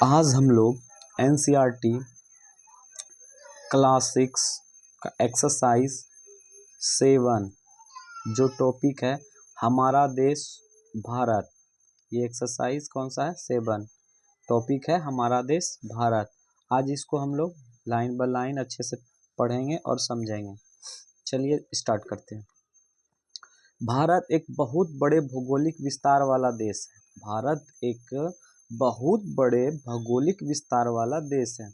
आज हम लोग एनसीईआरटी क्लास 6 का एक्सरसाइज 7 जो टॉपिक है हमारा देश भारत। ये एक्सरसाइज कौन सा है? 7 टॉपिक है हमारा देश भारत। आज इसको हम लोग लाइन बाय लाइन अच्छे से पढ़ेंगे और समझेंगे। चलिए स्टार्ट करते हैं। भारत एक बहुत बड़े भौगोलिक विस्तार वाला देश है। भारत एक बहुत बड़े भौगोलिक विस्तार वाला देश है।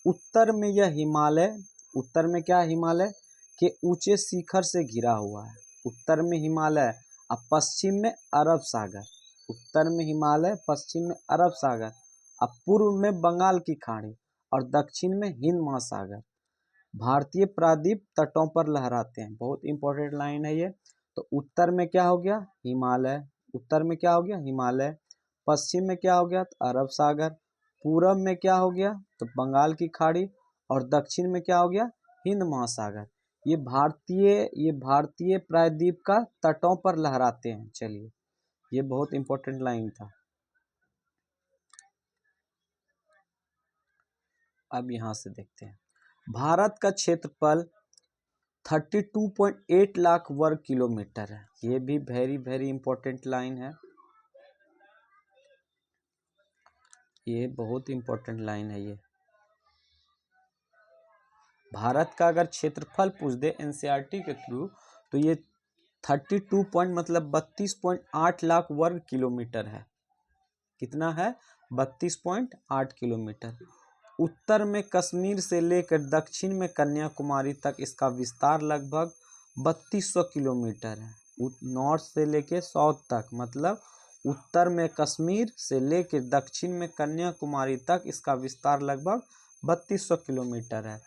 उत्तर में यह हिमालय, उत्तर में क्या हिमालय के ऊंचे शिखर से घिरा हुआ है। उत्तर में हिमालय और पश्चिम में अरब सागर। उत्तर में हिमालय, पश्चिम में अरब सागर और पूर्व में बंगाल की खाड़ी और दक्षिण में हिंद महासागर। भारतीय प्रायद्वीप तटों पर लहराते हैं। बहुत इंपॉर्टेंट लाइन है ये। तो उत्तर में क्या हो गया? हिमालय। उत्तर में क्या हो गया? हिमालय। पश्चिम में क्या हो गया? तो अरब सागर। पूरब में क्या हो गया? तो बंगाल की खाड़ी। और दक्षिण में क्या हो गया? हिंद महासागर। ये भारतीय प्रायद्वीप का तटों पर लहराते हैं। चलिए, ये बहुत इंपॉर्टेंट लाइन था। अब यहां से देखते हैं। भारत का क्षेत्रफल 32.8 लाख वर्ग किलोमीटर है। ये भी वेरी इंपॉर्टेंट लाइन है। ये बहुत इंपॉर्टेंट लाइन है। ये भारत का अगर क्षेत्रफल पूछ दे एनसीईआरटी के थ्रू तो ये 32 पॉइंट मतलब 32.8 लाख वर्ग किलोमीटर है। कितना है? 32.8 किलोमीटर। उत्तर में कश्मीर से लेकर दक्षिण में कन्याकुमारी तक इसका विस्तार लगभग 3200 किलोमीटर है। नॉर्थ से लेकर साउथ तक मतलब उत्तर में कश्मीर से लेकर दक्षिण में कन्याकुमारी तक इसका विस्तार लगभग 3200 किलोमीटर है।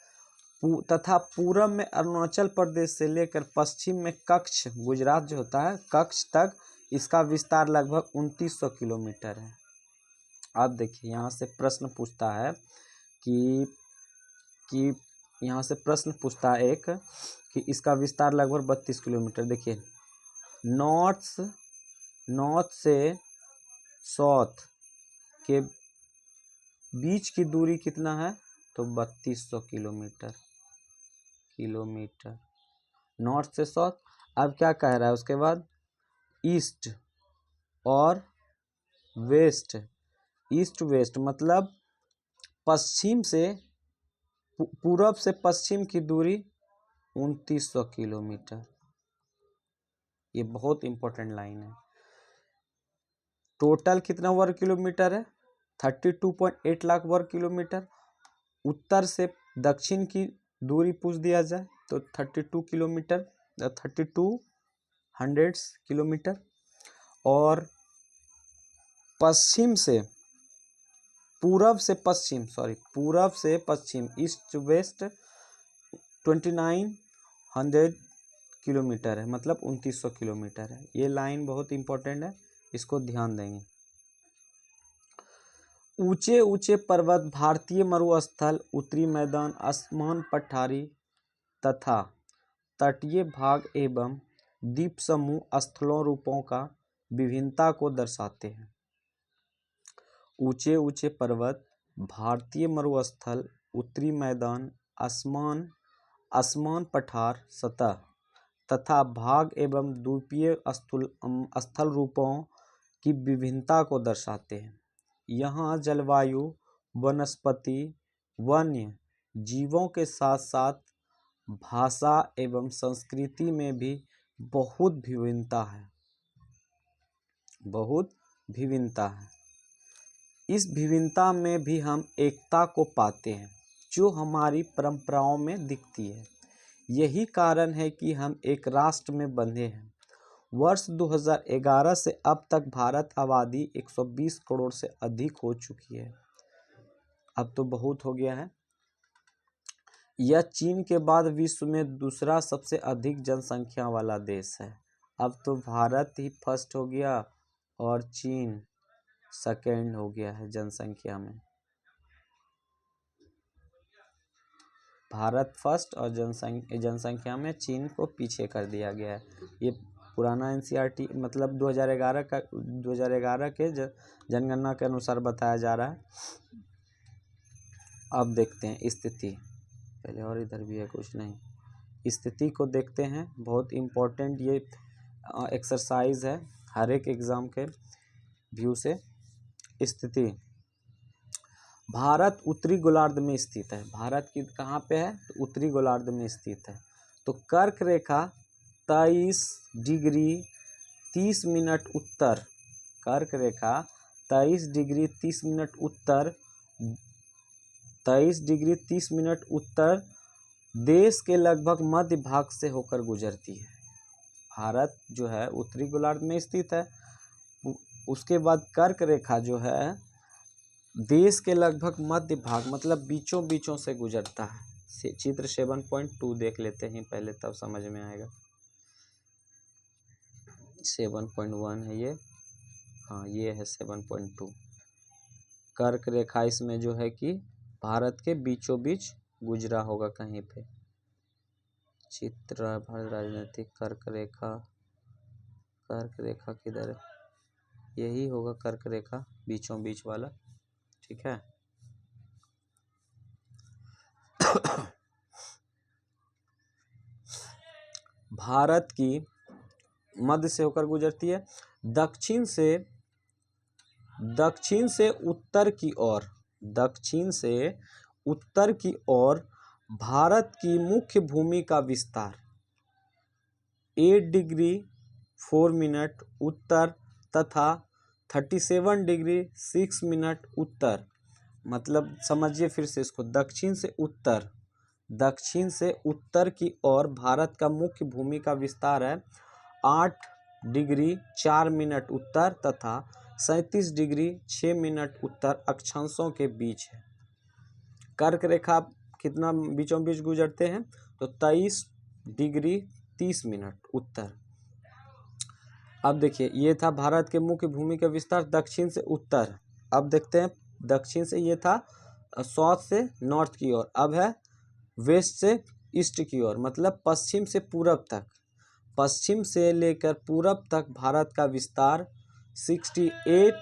तथा पूरब में अरुणाचल प्रदेश से लेकर पश्चिम में कच्छ, गुजरात जो होता है, कच्छ तक इसका विस्तार लगभग 2900 किलोमीटर है। अब देखिए, यहाँ से प्रश्न पूछता है कि यहाँ से प्रश्न पूछता है एक कि इसका विस्तार लगभग 32 किलोमीटर। देखिए, नॉर्थ से साउथ के बीच की दूरी कितना है? तो 3200 किलोमीटर। नॉर्थ से साउथ। अब क्या कह रहा है उसके बाद? ईस्ट और वेस्ट। ईस्ट वेस्ट मतलब पश्चिम से पूरब से पश्चिम की दूरी 2900 किलोमीटर। ये बहुत इंपॉर्टेंट लाइन है। टोटल कितना वर्ग किलोमीटर है? 32.8 लाख वर्ग किलोमीटर। उत्तर से दक्षिण की दूरी पूछ दिया जाए तो 32 किलोमीटर, 3200 किलोमीटर। और पश्चिम से पूरब से पश्चिम ईस्ट वेस्ट 2900 किलोमीटर है, मतलब 2900 किलोमीटर है। ये लाइन बहुत इंपॉर्टेंट है, इसको ध्यान देंगे। ऊंचे ऊंचे पर्वत, भारतीय मरुस्थल, उत्तरी मैदान, आसमान पठारी तथा तटीय भाग एवं द्वीप समूह स्थलों रूपों का विभिन्नता को दर्शाते हैं। ऊंचे ऊंचे पर्वत, भारतीय मरुस्थल, उत्तरी मैदान, आसमान पठार सतह तथा भाग एवं द्वीपीय स्थल रूपों की विभिन्नता को दर्शाते हैं। यहाँ जलवायु, वनस्पति, वन्य जीवों के साथ साथ भाषा एवं संस्कृति में भी बहुत भिन्नता है। इस भिन्नता में भी हम एकता को पाते हैं जो हमारी परंपराओं में दिखती है। यही कारण है कि हम एक राष्ट्र में बंधे हैं। वर्ष 2011 से अब तक भारत आबादी 120 करोड़ से अधिक हो चुकी है। अब तो बहुत हो गया है। यह चीन के बाद विश्व में दूसरा सबसे अधिक जनसंख्या वाला देश है। अब तो भारत ही फर्स्ट हो गया और चीन सेकेंड हो गया है जनसंख्या में। भारत फर्स्ट और जनसंख्या में चीन को पीछे कर दिया गया है। ये पुराना एनसीईआरटी मतलब 2011 के जनगणना के अनुसार बताया जा रहा है। अब देखते हैं स्थिति, पहले और इधर भी है कुछ नहीं, स्थिति को देखते हैं। बहुत इम्पोर्टेंट ये एक्सरसाइज है हर एक एग्जाम के व्यू से। स्थिति, भारत उत्तरी गोलार्ध में स्थित है। भारत की कहाँ पे है? तो उत्तरी गोलार्ध में स्थित है। तो कर्क रेखा 23 डिग्री 30 मिनट उत्तर, कर्क रेखा 23 डिग्री 30 मिनट उत्तर, 23 डिग्री 30 मिनट उत्तर देश के लगभग मध्य भाग से होकर गुजरती है। भारत जो है उत्तरी गोलार्ध में स्थित है। उसके बाद कर्क रेखा जो है देश के लगभग मध्य भाग मतलब बीचों बीचों से गुजरता है। चित्र 7.2 देख लेते हैं पहले, तब समझ में आएगा। 7.1 है ये, हाँ ये है 7.2। कर्क रेखा इसमें जो है कि भारत के बीचों बीच गुजरा होगा कहीं पे। चित्र भारत राजनीतिक कर्क रेखा, कर्क रेखा किधर है? यही होगा कर्क रेखा, बीचों बीच वाला, ठीक है। भारत की मध्य से होकर गुजरती है। दक्षिण से उत्तर की ओर, दक्षिण से उत्तर की ओर भारत की मुख्य भूमि का विस्तार 8 डिग्री 4 मिनट उत्तर तथा 37 डिग्री 6 मिनट उत्तर, मतलब समझिए फिर से इसको, दक्षिण से उत्तर की ओर भारत का मुख्य भूमि का विस्तार है 8 डिग्री 4 मिनट उत्तर तथा 37 डिग्री 6 मिनट उत्तर अक्षांशों के बीच है। कर्क रेखा कितना बीचों बीच गुजरते हैं? तो 23 डिग्री 30 मिनट उत्तर। अब देखिए ये था भारत के मुख्य भूमि का विस्तार दक्षिण से उत्तर। अब देखते हैं दक्षिण से ये था साउथ से नॉर्थ की ओर, अब है वेस्ट से ईस्ट की ओर, मतलब पश्चिम से पूरब तक। पश्चिम से लेकर पूरब तक भारत का विस्तार 68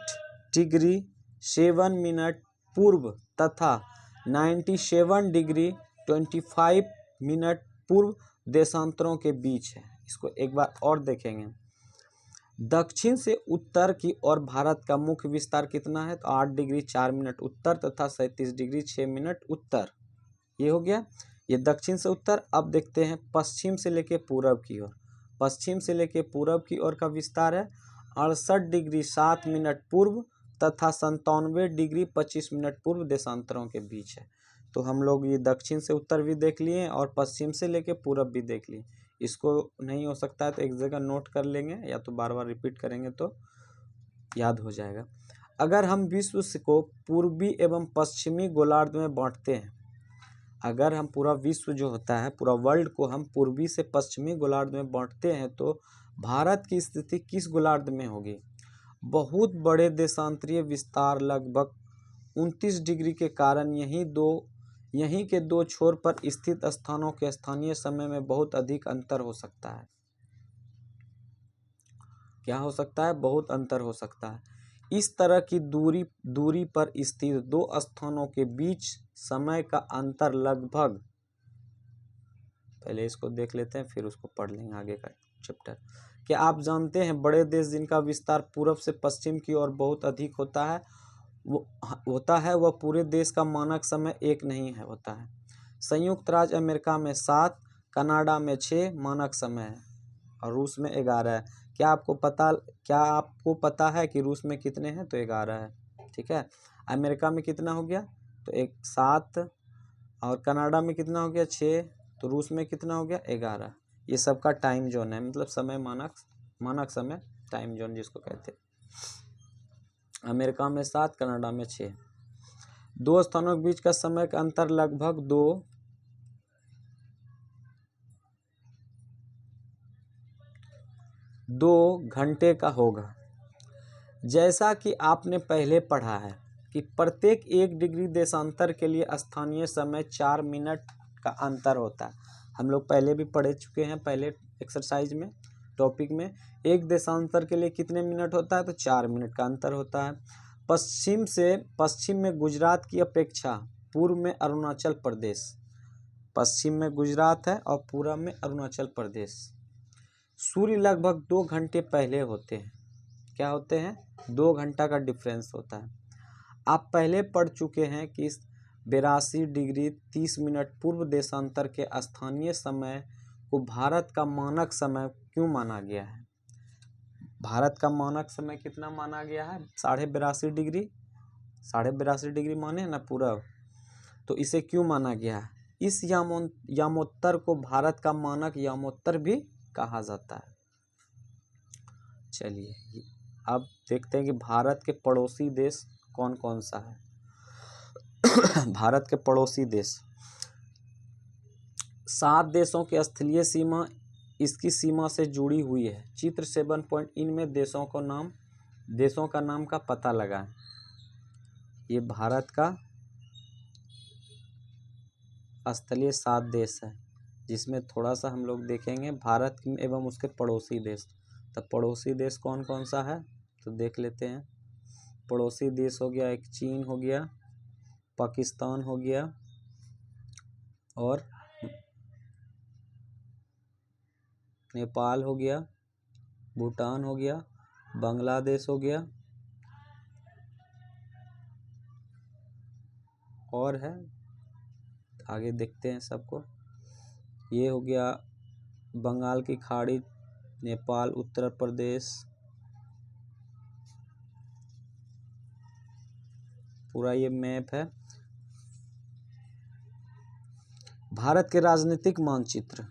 डिग्री 7 मिनट पूर्व तथा 97 डिग्री 25 मिनट पूर्व देशांतरों के बीच है। इसको एक बार और देखेंगे। दक्षिण से उत्तर की ओर भारत का मुख्य विस्तार कितना है? तो 8 डिग्री 4 मिनट उत्तर तथा 37 डिग्री 6 मिनट उत्तर, ये हो गया ये दक्षिण से उत्तर। अब देखते हैं पश्चिम से लेके पूरब की ओर। पश्चिम से लेके पूरब की ओर का विस्तार है 68 डिग्री 7 मिनट पूर्व तथा 97 डिग्री 25 मिनट पूर्व देशांतरों के बीच है। तो हम लोग ये दक्षिण से उत्तर भी देख लिए और पश्चिम से लेके पूरब भी देख लिए। इसको नहीं हो सकता है तो एक जगह नोट कर लेंगे या तो बार बार रिपीट करेंगे तो याद हो जाएगा। अगर हम विश्व को पूर्वी एवं पश्चिमी गोलार्ध में बांटते हैं, अगर हम पूरा विश्व जो होता है पूरा वर्ल्ड को हम पूर्वी से पश्चिमी गोलार्ध में बांटते हैं तो भारत की स्थिति किस गोलार्ध में होगी? बहुत बड़े देशांतरीय विस्तार लगभग 29 डिग्री के कारण यहीं के दो छोर पर स्थित स्थानों के स्थानीय समय में बहुत अधिक अंतर हो सकता है। क्या हो सकता है? बहुत अंतर हो सकता है। इस तरह की दूरी पर स्थित दो स्थानों के बीच समय का अंतर लगभग, पहले इसको देख लेते हैं फिर उसको पढ़ लेंगे आगे का चैप्टर। क्या आप जानते हैं बड़े देश जिनका विस्तार पूर्व से पश्चिम की ओर बहुत अधिक होता है वह पूरे देश का मानक समय एक नहीं है होता है। संयुक्त राज्य अमेरिका में 7, कनाडा में 6 मानक समय है और रूस में 11 है। क्या आपको पता है कि रूस में कितने हैं? तो 11 है, ठीक है। अमेरिका में कितना हो गया? तो 7, और कनाडा में कितना हो गया? 6, तो रूस में कितना हो गया? 11। ये सबका टाइम जोन है, मतलब समय मानक समय, टाइम जोन जिसको कहते हैं। अमेरिका में 7, कनाडा में 6। दो स्थानों के बीच का समय का अंतर लगभग 2 घंटे का होगा। जैसा कि आपने पहले पढ़ा है कि प्रत्येक 1 डिग्री देशांतर के लिए स्थानीय समय 4 मिनट का अंतर होता है। हम लोग पहले भी पढ़ चुके हैं पहले एक्सरसाइज में। टॉपिक में एक देशांतर के लिए कितने मिनट होता है, तो 4 मिनट का अंतर होता है। पश्चिम में गुजरात की अपेक्षा पूर्व में अरुणाचल प्रदेश, पश्चिम में गुजरात है और पूर्व में अरुणाचल प्रदेश। सूर्य लगभग 2 घंटे पहले होते हैं, क्या होते हैं, 2 घंटा का डिफरेंस होता है। आप पहले पढ़ चुके हैं कि 82 डिग्री 30 मिनट पूर्व देशांतर के स्थानीय समय को भारत का मानक समय क्यों माना गया है। भारत का मानक समय कितना माना गया है, 82.5 डिग्री, 82.5 डिग्री माने ना पूरब, तो इसे क्यों माना गया है। इस यामोत्तर को भारत का मानक यामोत्तर भी कहा जाता है। चलिए अब देखते हैं कि भारत के पड़ोसी देश कौन कौन सा है। भारत के पड़ोसी देश, 7 देशों की स्थलीय सीमा इसकी सीमा से जुड़ी हुई है। चित्र 7 इनमें देशों का नाम का पता लगाएं। ये भारत का स्थलीय 7 देश है, जिसमें थोड़ा सा हम लोग देखेंगे भारत एवं उसके पड़ोसी देश। तो पड़ोसी देश कौन कौन सा है, तो देख लेते हैं। पड़ोसी देश हो गया, एक चीन हो गया, पाकिस्तान हो गया, और नेपाल हो गया, भूटान हो गया, बांग्लादेश हो गया, और है आगे देखते हैं सबको। ये हो गया बंगाल की खाड़ी, नेपाल, उत्तर प्रदेश, पूरा ये मैप है। भारत के राजनीतिक मानचित्र,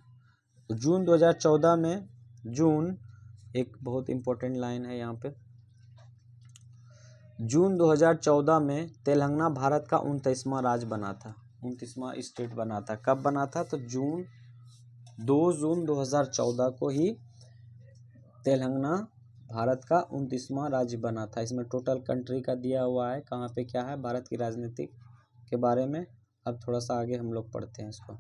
जून 2014 में, जून एक बहुत इंपॉर्टेंट लाइन है यहाँ पे, जून 2014 में तेलंगाना भारत का 29वां राज्य बना था, 29वां स्टेट बना था। कब बना था, तो 2 जून 2014 को ही तेलंगाना भारत का 29वां राज्य बना था। इसमें टोटल कंट्री का दिया हुआ है, कहाँ पे क्या है भारत की राजनीतिक के बारे में। अब थोड़ा सा आगे हम लोग पढ़ते हैं इसको।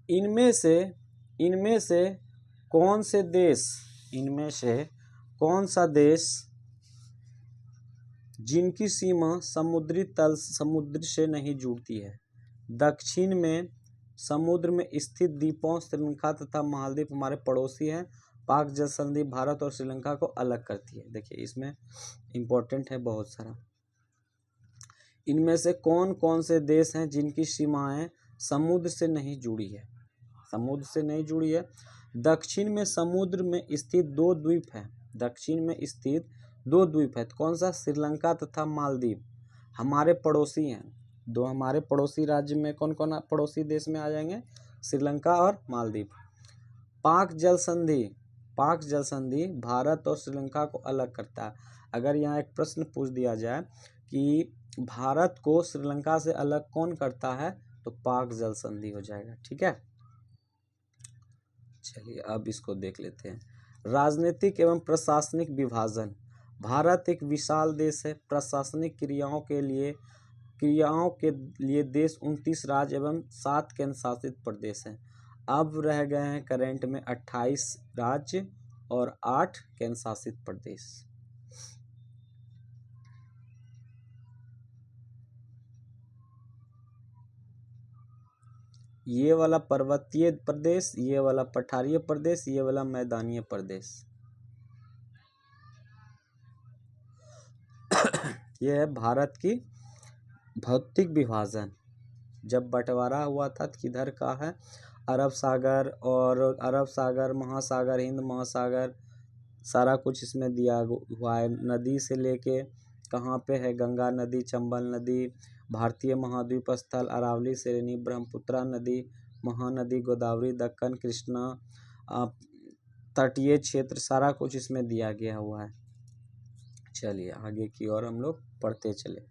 इनमें से कौन से देश, इनमें से कौन सा देश जिनकी सीमा समुद्र से नहीं जुड़ती है। दक्षिण में समुद्र में स्थित द्वीपों श्रीलंका तथा मालदीव हमारे पड़ोसी हैं। पाक जल संधि भारत और श्रीलंका को अलग करती है। देखिए इसमें इंपॉर्टेंट है बहुत सारा। इनमें से कौन कौन से देश हैं जिनकी सीमाएं समुद्र से नहीं जुड़ी है, समुद्र से नहीं जुड़ी है। दक्षिण में समुद्र में स्थित 2 द्वीप हैं, दक्षिण में स्थित 2 द्वीप है। कौन सा, श्रीलंका तथा मालदीव हमारे पड़ोसी हैं। 2 हमारे पड़ोसी राज्य में कौन कौन पड़ोसी देश में आ जाएंगे, श्रीलंका और मालदीव। पाक जल संधि भारत और श्रीलंका को अलग करता है। अगर यहाँ एक प्रश्न पूछ दिया जाए कि भारत को श्रीलंका से अलग कौन करता है, तो पाक जल संधि हो जाएगा। ठीक है, चलिए अब इसको देख लेते हैं। राजनीतिक एवं प्रशासनिक विभाजन, भारत एक विशाल देश है। प्रशासनिक क्रियाओं के लिए देश 29 राज्य एवं 7 केंद्र शासित प्रदेश हैं। अब रह गए हैं करंट में 28 राज्य और 8 केंद्र शासित प्रदेश। ये वाला पर्वतीय प्रदेश, ये वाला पठारीय प्रदेश, ये वाला मैदानीय प्रदेश। यह है भारत की भौतिक विभाजन। जब बंटवारा हुआ था किधर का है, अरब सागर महासागर, हिंद महासागर, सारा कुछ इसमें दिया हुआ है। नदी से लेके कहाँ पे है, गंगा नदी, चंबल नदी, भारतीय महाद्वीप स्थल, अरावली श्रेणी, ब्रह्मपुत्रा नदी, महानदी, गोदावरी, दक्कन, कृष्णा, तटीय क्षेत्र, सारा कुछ इसमें दिया गया हुआ है। चलिए आगे की ओर हम लोग पढ़ते चले।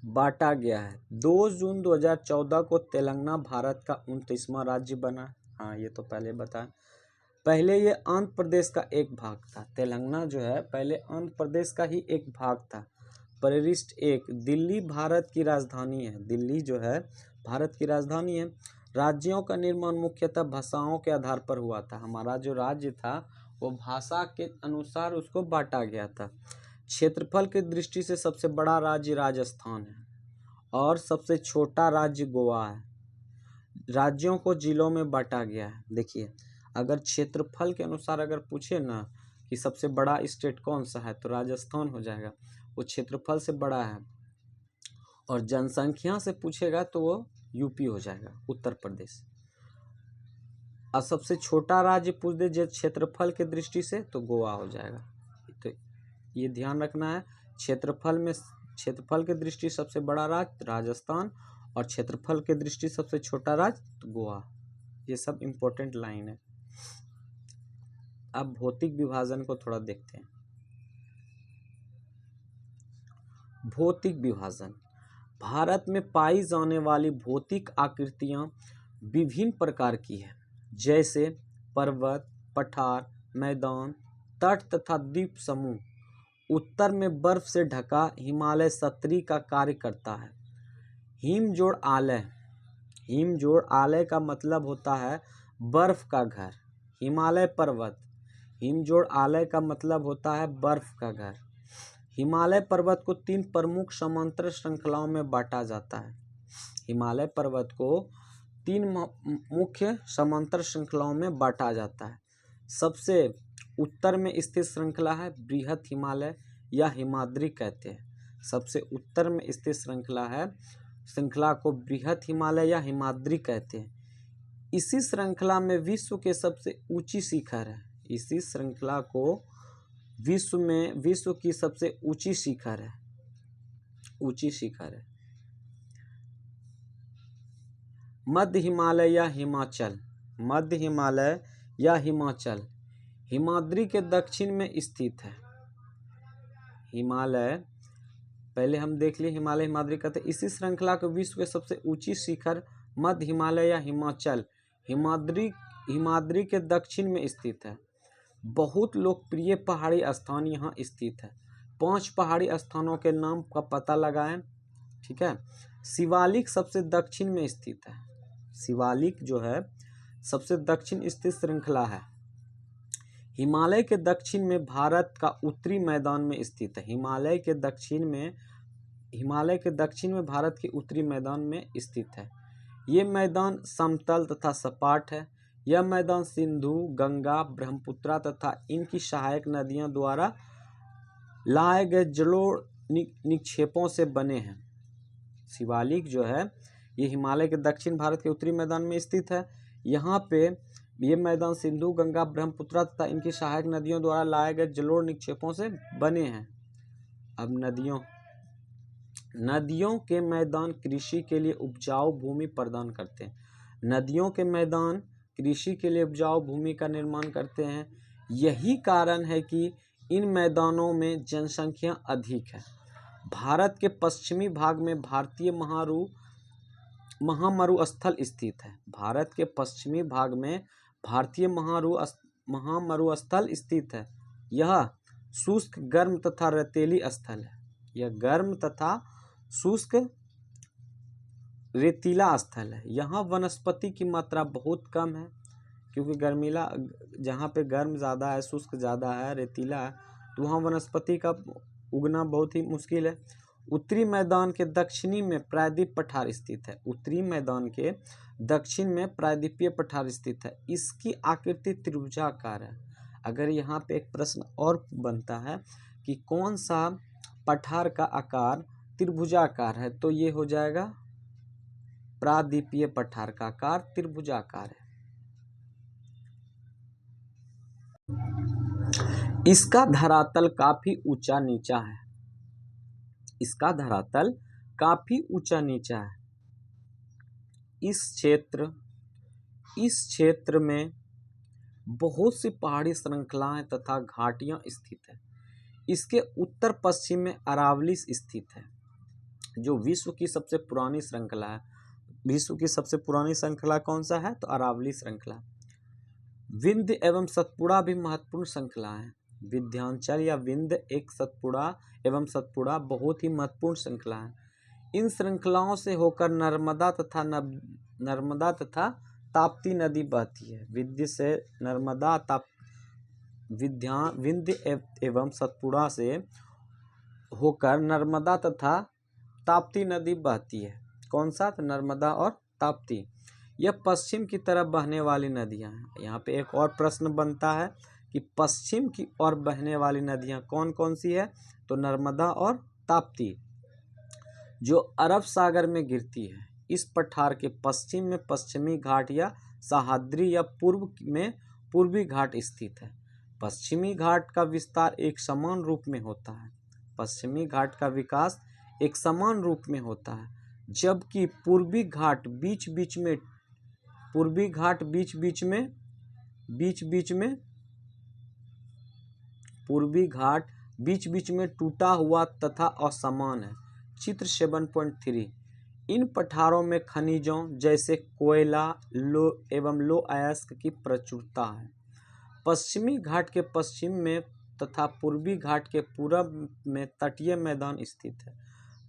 बांटा गया है। 2 जून 2014 को तेलंगाना भारत का 29वां राज्य बना। हाँ ये तो पहले बताया। पहले ये आंध्र प्रदेश का एक भाग था। तेलंगाना जो है पहले आंध्र प्रदेश का ही एक भाग था। परिशिष्ट 1, दिल्ली भारत की राजधानी है। दिल्ली जो है भारत की राजधानी है। राज्यों का निर्माण मुख्यतः भाषाओं के आधार पर हुआ था। हमारा जो राज्य था वो भाषा के अनुसार उसको बांटा गया था। क्षेत्रफल की दृष्टि से सबसे बड़ा राज्य राजस्थान है और सबसे छोटा राज्य गोवा है। राज्यों को जिलों में बांटा गया है। देखिए, अगर क्षेत्रफल के अनुसार अगर पूछे ना कि सबसे बड़ा स्टेट कौन सा है तो राजस्थान हो जाएगा, वो क्षेत्रफल से बड़ा है। और जनसंख्या से पूछेगा तो वो यूपी हो जाएगा, उत्तर प्रदेश। और सबसे छोटा राज्य पूछ दे क्षेत्रफल के दृष्टि से तो गोवा हो जाएगा। तो ये ध्यान रखना है, क्षेत्रफल के दृष्टि सबसे बड़ा राज्य राजस्थान और क्षेत्रफल के दृष्टि सबसे छोटा राज्य तो गोवा। ये सब इम्पोर्टेंट लाइन है। अब भौतिक विभाजन को थोड़ा देखते हैं। भौतिक विभाजन, भारत में पाई जाने वाली भौतिक आकृतियां विभिन्न प्रकार की है, जैसे पर्वत, पठार, मैदान, तट तथा द्वीप समूह। उत्तर में बर्फ से ढका हिमालय छतरी का कार्य करता है। हिमजोड़ आलय, हिमजोड़ आलय का मतलब होता है बर्फ का घर। हिमालय पर्वत, हिमजोड़ आलय का मतलब होता है बर्फ का घर। हिमालय पर्वत को 3 प्रमुख समांतर श्रृंखलाओं में बांटा जाता है। हिमालय पर्वत को 3 मुख्य समांतर श्रृंखलाओं में बांटा जाता है। सबसे उत्तर में स्थित श्रृंखला है बृहत हिमालय या हिमाद्री कहते हैं। सबसे उत्तर में स्थित श्रृंखला को बृहत हिमालय या हिमाद्री कहते हैं। इसी श्रृंखला में विश्व के सबसे ऊंची शिखर है। इसी श्रृंखला को विश्व की सबसे ऊंची शिखर है, मध्य हिमालय या हिमाचल। मध्य हिमालय या हिमाचल हिमाद्री के दक्षिण में स्थित है। हिमालय, पहले हम देख लिए हिमालय हिमाद्री कहते हैं। इसी श्रृंखला को विश्व के सबसे ऊंची शिखर मध्य हिमालय या हिमाचल हिमाद्री के दक्षिण में स्थित है। बहुत लोकप्रिय पहाड़ी स्थान यहाँ स्थित है। 5 पहाड़ी स्थानों के नाम का पता लगाएं, ठीक है। शिवालिक सबसे दक्षिण में स्थित है। शिवालिक जो है सबसे दक्षिण स्थित श्रृंखला है। हिमालय के दक्षिण में भारत का उत्तरी मैदान में स्थित है। हिमालय के दक्षिण में भारत के उत्तरी मैदान में स्थित है। ये मैदान समतल तथा सपाट है। यह मैदान सिंधु, गंगा, ब्रह्मपुत्र तथा इनकी सहायक नदियों द्वारा लाए गए जलोढ़ निक्षेपों से बने हैं। शिवालिक जो है ये हिमालय के दक्षिण भारत के उत्तरी मैदान में स्थित है। यहाँ पे ये मैदान सिंधु, गंगा, ब्रह्मपुत्र तथा इनकी सहायक नदियों द्वारा लाए गए जलोढ़ निक्षेपों से बने हैं। अब नदियों के मैदान कृषि के लिए उपजाऊ भूमि प्रदान करते हैं। नदियों के मैदान कृषि के लिए उपजाऊ भूमि का निर्माण करते हैं। यही कारण है कि इन मैदानों में जनसंख्या अधिक है। भारत के पश्चिमी भाग में भारतीय महामरुस्थल स्थित है। भारत के पश्चिमी भाग में भारतीय महामरुस्थल स्थित है। यह शुष्क, गर्म तथा रेतीली स्थल है। यह गर्म तथा शुष्क रेतीला स्थल है। यहाँ वनस्पति की मात्रा बहुत कम है, क्योंकि गर्मीला जहाँ पे गर्म ज़्यादा है, शुष्क ज़्यादा है, रेतीला है, तो वहाँ वनस्पति का उगना बहुत ही मुश्किल है। उत्तरी मैदान के दक्षिणी में प्रायद्वीप पठार स्थित है। उत्तरी मैदान के दक्षिण में प्रायद्वीपीय पठार स्थित है। इसकी आकृति त्रिभुजाकार है। अगर यहाँ पे एक प्रश्न और बनता है कि कौन सा पठार का आकार त्रिभुजाकार है, तो ये हो जाएगा प्रायद्वीपीय पठार का आकार त्रिभुजाकार है। इसका धरातल काफी ऊंचा नीचा है। इसका धरातल काफी ऊंचा नीचा है। इस क्षेत्र में बहुत सी पहाड़ी श्रृंखलाएं तथा घाटियां स्थित है। इसके उत्तर पश्चिम में अरावली स्थित है, जो विश्व की सबसे पुरानी श्रृंखला है। विश्व की सबसे पुरानी श्रृंखला कौन सा है, तो अरावली श्रृंखला। विंध्य एवं सतपुड़ा भी महत्वपूर्ण श्रृंखला है। विंध्याचल या विंध्य एक सतपुड़ा एवं सतपुड़ा बहुत ही महत्वपूर्ण श्रृंखला है। इन श्रृंखलाओं से होकर नर्मदा तथा ताप्ती नदी बहती है। विंध्य से नर्मदा, विंध्य एवं सतपुड़ा से होकर नर्मदा तथा ताप्ती नदी बहती है। कौन सा? तो नर्मदा और ताप्ती। यह पश्चिम की तरफ बहने वाली नदियां हैं। यहाँ पे एक और प्रश्न बनता है कि पश्चिम की ओर बहने वाली नदियां कौन कौन सी है? तो नर्मदा और ताप्ती, जो अरब सागर में गिरती है। इस पठार के पश्चिम में पश्चिमी घाट या सह्याद्री या पूर्व में पूर्वी घाट स्थित है। पश्चिमी घाट का विस्तार एक समान रूप में होता है। पश्चिमी घाट का विकास एक समान रूप में होता है, जबकि पूर्वी घाट बीच बीच में टूटा हुआ तथा असमान है। चित्र 7.3। इन पठारों में खनिजों जैसे कोयला, लो अयस्क की प्रचुरता है। पश्चिमी घाट के पश्चिम में तथा पूर्वी घाट के पूरब में तटीय मैदान स्थित है।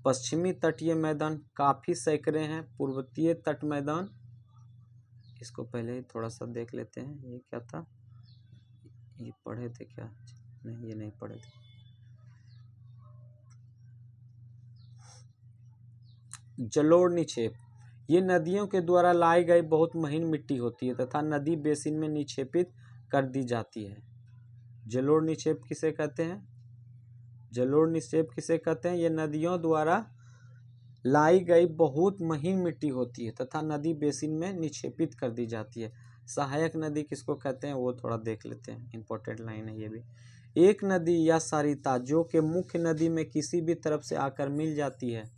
पश्चिमी तटीय मैदान काफी सैकड़े हैं। पूर्वतीय तट मैदान, इसको पहले ही थोड़ा सा देख लेते हैं। ये क्या था? ये पढ़े थे क्या? नहीं, ये नहीं पढ़े थे। जलोढ़ निक्षेप, ये नदियों के द्वारा लाई गई बहुत महीन मिट्टी होती है तथा नदी बेसिन में निक्षेपित कर दी जाती है। जलोढ़ निक्षेप किसे कहते हैं? जलोढ़ निक्षेप किसे कहते हैं? ये नदियों द्वारा लाई गई बहुत महीन मिट्टी होती है तथा नदी बेसिन में निक्षेपित कर दी जाती है। सहायक नदी किसको कहते हैं? वो थोड़ा देख लेते हैं, इंपॉर्टेंट लाइन है ये भी। एक नदी या सरिता जो कि मुख्य नदी में किसी भी तरफ से आकर मिल जाती है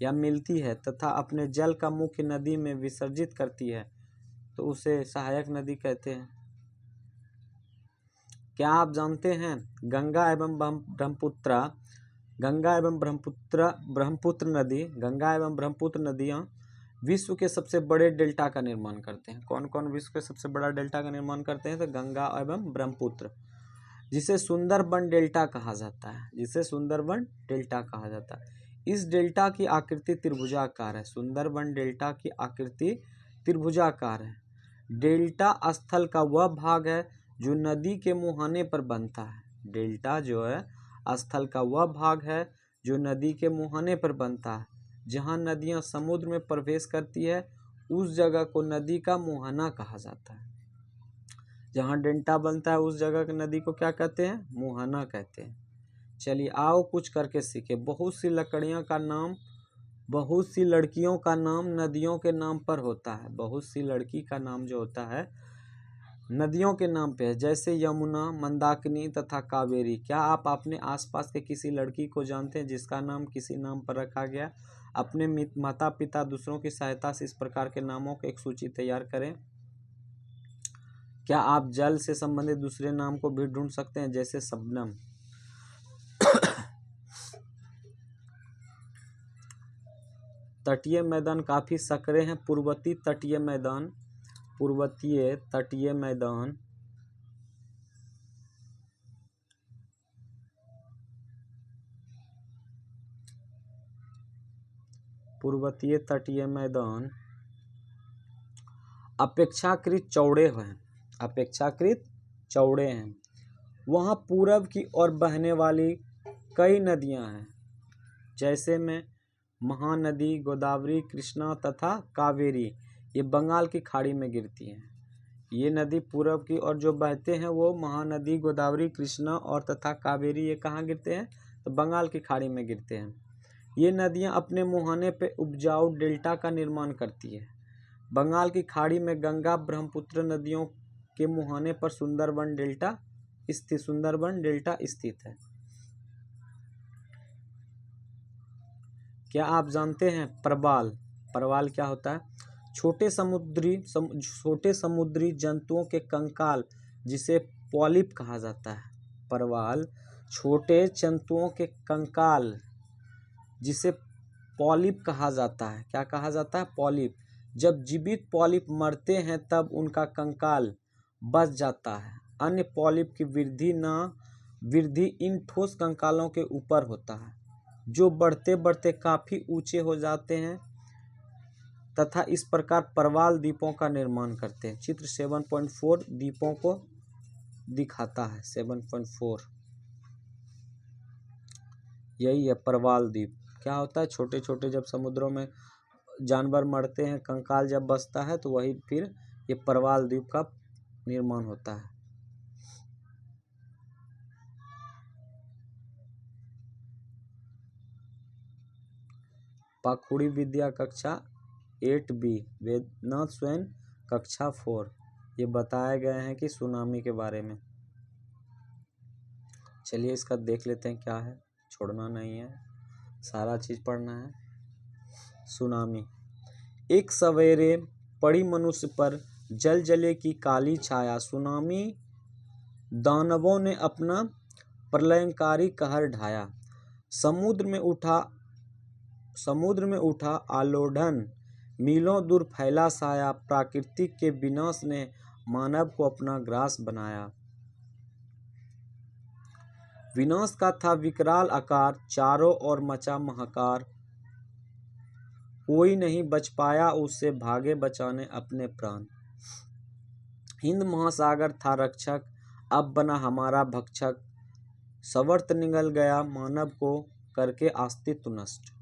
या मिलती है तथा अपने जल का मुख्य नदी में विसर्जित करती है, तो उसे सहायक नदी कहते हैं। क्या आप जानते हैं गंगा एवं ब्रह्मपुत्र नदियाँ विश्व के सबसे बड़े डेल्टा का निर्माण करते हैं। कौन कौन विश्व के सबसे बड़ा डेल्टा का निर्माण करते हैं? तो गंगा एवं ब्रह्मपुत्र, जिसे सुंदरबन डेल्टा कहा जाता है। इस डेल्टा की आकृति त्रिभुजाकार है। सुंदरबन डेल्टा की आकृति त्रिभुजाकार है। डेल्टा स्थल का वह भाग है जो नदी के मुहाने पर बनता है। डेल्टा जो है स्थल का वह भाग है जो नदी के मुहाने पर बनता है। जहाँ नदियाँ समुद्र में प्रवेश करती है उस जगह को नदी का मुहाना कहा जाता है। जहाँ डेल्टा बनता है उस जगह की नदी को क्या कहते हैं? मुहाना कहते हैं। चलिए आओ कुछ करके सीखे। बहुत सी लड़कियों का नाम नदियों के नाम पर होता है। बहुत सी लड़की का नाम जो होता है नदियों के नाम पे है, जैसे यमुना, मंदाकिनी तथा कावेरी। क्या आप अपने आसपास के किसी लड़की को जानते हैं जिसका नाम किसी नाम पर रखा गया? अपने माता पिता दूसरों की सहायता से इस प्रकार के नामों की एक सूची तैयार करें। क्या आप जल से संबंधित दूसरे नाम को भी ढूंढ सकते हैं, जैसे शबनम? तटीय मैदान काफी संकरे हैं। पूर्वतीय तटीय मैदान अपेक्षाकृत चौड़े हैं। वहाँ पूरब की ओर बहने वाली कई नदियाँ हैं, जैसे में महानदी, गोदावरी, कृष्णा तथा कावेरी। ये बंगाल की खाड़ी में गिरती हैं। ये नदी पूरब की ओर जो बहते हैं वो महानदी, गोदावरी, कृष्णा और तथा कावेरी, ये कहाँ गिरते हैं? तो बंगाल की खाड़ी में गिरते हैं। ये नदियाँ अपने मुहाने पे उपजाऊ डेल्टा का निर्माण करती है। बंगाल की खाड़ी में गंगा ब्रह्मपुत्र नदियों के मुहाने पर सुंदरबन डेल्टा स्थित है। क्या आप जानते हैं परवाल क्या होता है? छोटे समुद्री जंतुओं के कंकाल, जिसे पॉलिप कहा जाता है। परवाल छोटे जंतुओं के कंकाल, जिसे पॉलिप कहा जाता है। क्या कहा जाता है? पॉलिप। जब जीवित पॉलिप मरते हैं तब उनका कंकाल बच जाता है। अन्य पॉलिप की वृद्धि न वृद्धि इन ठोस कंकालों के ऊपर होता है जो बढ़ते बढ़ते काफी ऊंचे हो जाते हैं तथा इस प्रकार प्रवाल द्वीपों का निर्माण करते हैं। चित्र 7.4 द्वीपों को दिखाता है। 7.4 यही है प्रवाल द्वीप। क्या होता है, छोटे छोटे जब समुद्रों में जानवर मरते हैं, कंकाल जब बचता है तो वही फिर ये प्रवाल द्वीप का निर्माण होता है। पाखुड़ी विद्या कक्षा 8B, वेदनाथ स्वयं कक्षा 4, ये बताए गए हैं कि सुनामी के बारे में। चलिए इसका देख लेते हैं क्या है, छोड़ना नहीं है, सारा चीज पढ़ना है। सुनामी। एक सवेरे पड़ी मनुष्य पर जल जले की काली छाया। सुनामी दानवों ने अपना प्रलयंकारी कहर ढाया। समुद्र में उठा आलोढ़न, मीलों दूर फैला साया। प्राकृतिक के विनाश ने मानव को अपना ग्रास बनाया। विनाश का था विकराल आकार, चारों ओर मचा हाहाकार। कोई नहीं बच पाया उससे, भागे बचाने अपने प्राण। हिंद महासागर था रक्षक, अब बना हमारा भक्षक। सवर्त निगल गया मानव को करके अस्तित्व नष्ट।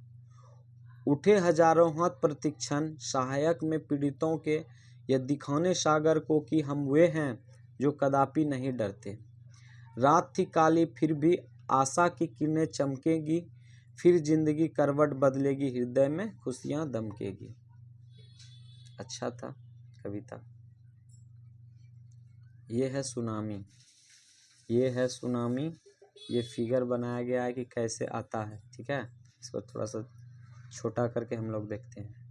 उठे हजारों हाथ प्रतिक्षण, सहायक में पीड़ितों के। यह दिखाने सागर को कि हम वे हैं जो कदापि नहीं डरते। रात थी काली फिर भी आशा की किरणें चमकेगी। फिर जिंदगी करवट बदलेगी, हृदय में खुशियां दमकेगी। अच्छा था कविता। ये है सुनामी, ये है सुनामी। ये फिगर बनाया गया है कि कैसे आता है, ठीक है। इसको थोड़ा सा छोटा करके हम लोग देखते हैं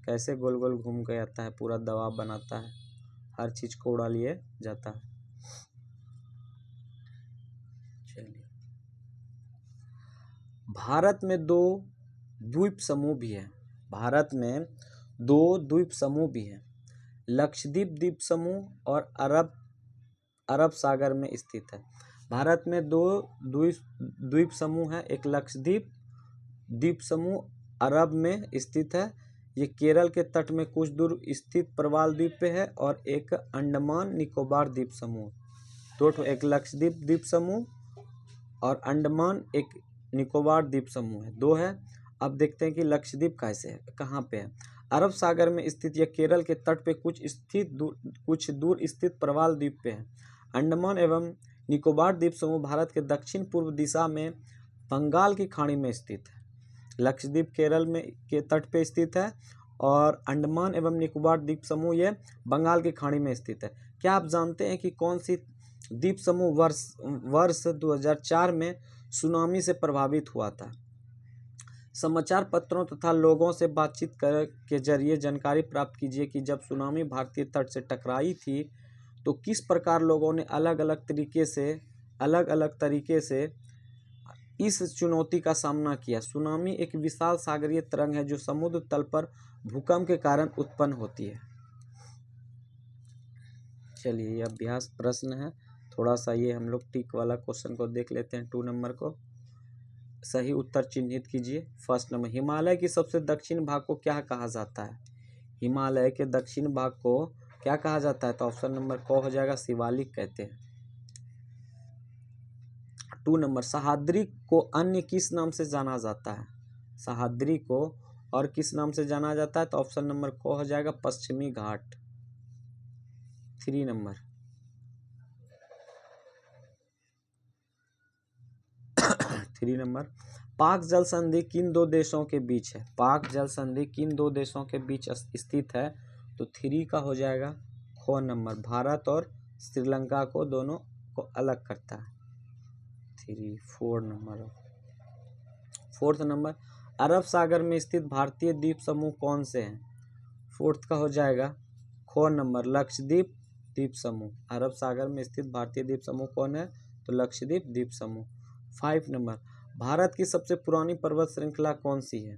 कैसे गोल गोल घूम के आता है, पूरा दबाव बनाता है, हर चीज को उड़ा लिए जाता है। चलिए, भारत में 2 द्वीप समूह भी है। भारत में 2 द्वीप समूह भी हैं। लक्षद्वीप द्वीप समूह और अरब सागर में स्थित है। भारत में 2 द्वीप समूह है। एक लक्षद्वीप द्वीप समूह अरब में स्थित है, ये केरल के तट में कुछ दूर स्थित प्रवाल द्वीप पे है। और एक अंडमान निकोबार द्वीप समूह, तो एक लक्षद्वीप द्वीप समूह और अंडमान एक निकोबार द्वीप समूह है, 2 है। अब देखते हैं कि लक्षद्वीप कैसे है, कहाँ पे है। अरब सागर में स्थित यह केरल के तट पे कुछ दूर स्थित प्रवाल द्वीप पे है। अंडमान एवं निकोबार द्वीप समूह भारत के दक्षिण पूर्व दिशा में बंगाल की खाड़ी में स्थित है। लक्षद्वीप केरल में के तट पे स्थित है और अंडमान एवं निकोबार द्वीप समूह ये बंगाल की खाड़ी में स्थित है। क्या आप जानते हैं कि कौन सी द्वीप समूह वर्ष 2004 में सुनामी से प्रभावित हुआ था? समाचार पत्रों तथा लोगों से बातचीत के जरिए जानकारी प्राप्त कीजिए कि जब सुनामी भारतीय तट से टकराई थी तो किस प्रकार लोगों ने अलग अलग तरीके से इस चुनौती का सामना किया। सुनामी एक विशाल सागरीय तरंग है जो समुद्र तल पर भूकंप के कारण उत्पन्न होती है। चलिए, ये अभ्यास प्रश्न है, थोड़ा सा ये हम लोग टिक वाला क्वेश्चन को देख लेते हैं। 2 नंबर को सही उत्तर चिन्हित कीजिए। फर्स्ट नंबर, हिमालय की सबसे दक्षिण भाग को क्या कहा जाता है? हिमालय के दक्षिण भाग को क्या कहा जाता है? तो ऑप्शन नंबर क हो जाएगा, शिवालिक कहते हैं। 2 नंबर, सह्याद्री को अन्य किस नाम से जाना जाता है? सह्याद्री को और किस नाम से जाना जाता है? तो ऑप्शन नंबर क हो जाएगा, पश्चिमी घाट। 3 नंबर, 3 नंबर, पाक जल संधि किन 2 देशों के बीच है? पाक जल संधि किन 2 देशों के बीच स्थित है? तो 3 का हो जाएगा ख नंबर, भारत और श्रीलंका को दोनों को अलग करता है। 3, 4 नंबर। 4th नंबर, अरब सागर में स्थित भारतीय द्वीप समूह कौन से हैं? 4th का हो जाएगा ख नंबर, लक्षद्वीप द्वीप समूह। अरब सागर में स्थित भारतीय द्वीप समूह कौन है? तो लक्षद्वीप द्वीप समूह। 5 नंबर, भारत की सबसे पुरानी पर्वत श्रृंखला कौन सी है?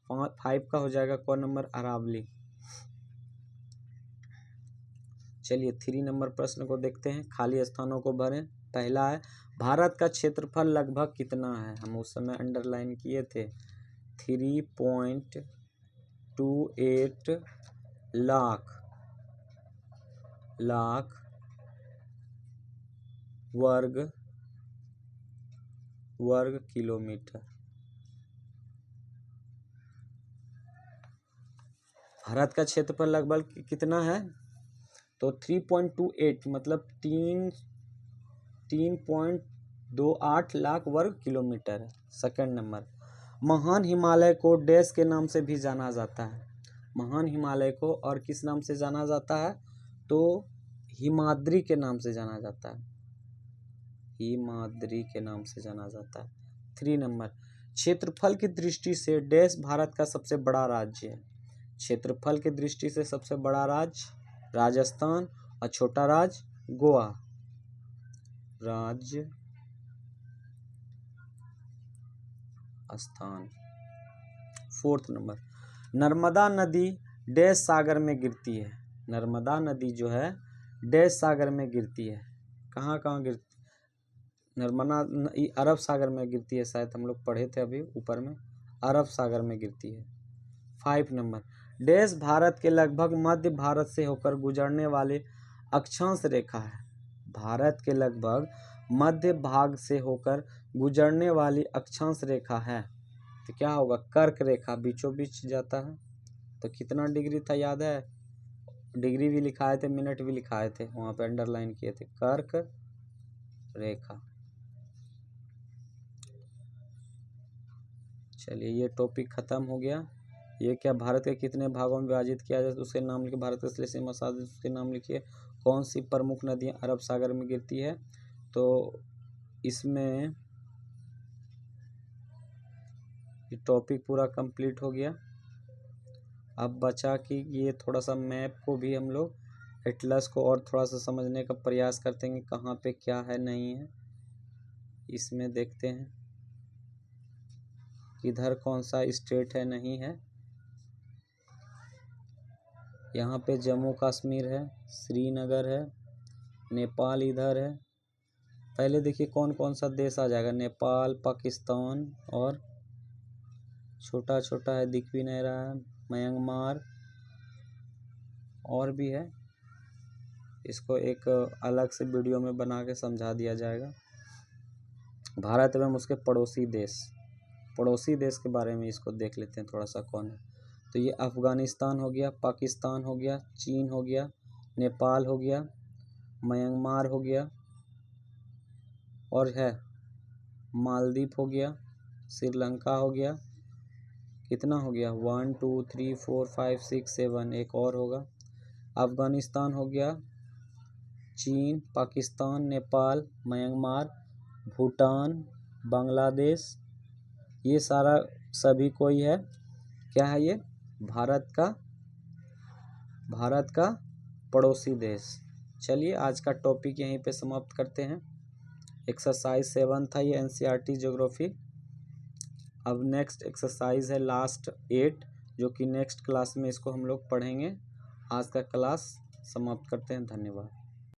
5 का हो जाएगा क नंबर, अरावली। चलिए 3 नंबर प्रश्न को देखते हैं, खाली स्थानों को भरें। पहला है भारत का क्षेत्रफल लगभग कितना है, हम उस समय अंडरलाइन किए थे 3.28 लाख वर्ग किलोमीटर। भारत का क्षेत्रफल लगभग कितना है, तो 3.28 मतलब 3.28 लाख वर्ग किलोमीटर है। सेकंड नंबर, महान हिमालय को डैश के नाम से भी जाना जाता है। महान हिमालय को और किस नाम से जाना जाता है, तो हिमाद्री के नाम से जाना जाता है, हिमाद्री के नाम से जाना जाता है। 3 नंबर, क्षेत्रफल की दृष्टि से डैश भारत का सबसे बड़ा राज्य है। क्षेत्रफल की दृष्टि से सबसे बड़ा राज्य राजस्थान और छोटा राज्य गोवा। राजस्थान। 4th नंबर, नर्मदा नदी डैश सागर में गिरती है। नर्मदा नदी जो है डैश सागर में गिरती है। कहाँ कहाँ गिरती, नर्मदा अरब सागर में गिरती है, शायद हम लोग पढ़े थे अभी ऊपर में, अरब सागर में गिरती है। 5 नंबर, डैश भारत के लगभग मध्य भारत से होकर गुजरने वाले अक्षांश रेखा है। भारत के लगभग मध्य भाग से होकर गुजरने वाली अक्षांश रेखा है, तो क्या होगा, कर्क रेखा बीचों बीच जाता है। तो कितना डिग्री था याद है, डिग्री भी लिखाए थे, मिनट भी लिखाए थे, वहाँ पे अंडरलाइन किए थे, कर्क रेखा। चलिए ये टॉपिक खत्म हो गया। ये क्या, भारत के कितने भागों में विभाजित किया जाए, उसके नाम लिखिए। भारत का सीमा सागर, उसके नाम लिखिए। कौन सी प्रमुख नदियाँ अरब सागर में गिरती है, तो इसमें ये टॉपिक पूरा कंप्लीट हो गया। अब बचा कि ये थोड़ा सा मैप को भी हम लोग एटलस को और थोड़ा सा समझने का प्रयास करते हैं, कहाँ पे क्या है नहीं है। इसमें देखते हैं इधर कौन सा स्टेट है नहीं है। यहाँ पे जम्मू कश्मीर है, श्रीनगर है, नेपाल इधर है। पहले देखिए कौन कौन सा देश आ जाएगा, नेपाल, पाकिस्तान और छोटा छोटा है, दिख भी नहीं रहा है, म्यांमार और भी है। इसको एक अलग से वीडियो में बना के समझा दिया जाएगा। भारत एवं उसके पड़ोसी देश के बारे में इसको देख लेते हैं थोड़ा सा कौन है। तो ये अफ़गानिस्तान हो गया, पाकिस्तान हो गया, चीन हो गया, नेपाल हो गया, म्यांमार हो गया और है मालदीव हो गया, श्रीलंका हो गया। कितना हो गया, 1 2 3 4 5 6 7, एक और होगा। अफ़गानिस्तान हो गया, चीन, पाकिस्तान, नेपाल, म्यांमार, भूटान, बांग्लादेश, ये सारा सभी कोई है। क्या है ये, भारत का पड़ोसी देश। चलिए आज का टॉपिक यहीं पे समाप्त करते हैं। एक्सरसाइज 7 था ये, एनसीईआरटी ज्योग्राफी। अब नेक्स्ट एक्सरसाइज है लास्ट 8, जो कि नेक्स्ट क्लास में इसको हम लोग पढ़ेंगे। आज का क्लास समाप्त करते हैं, धन्यवाद।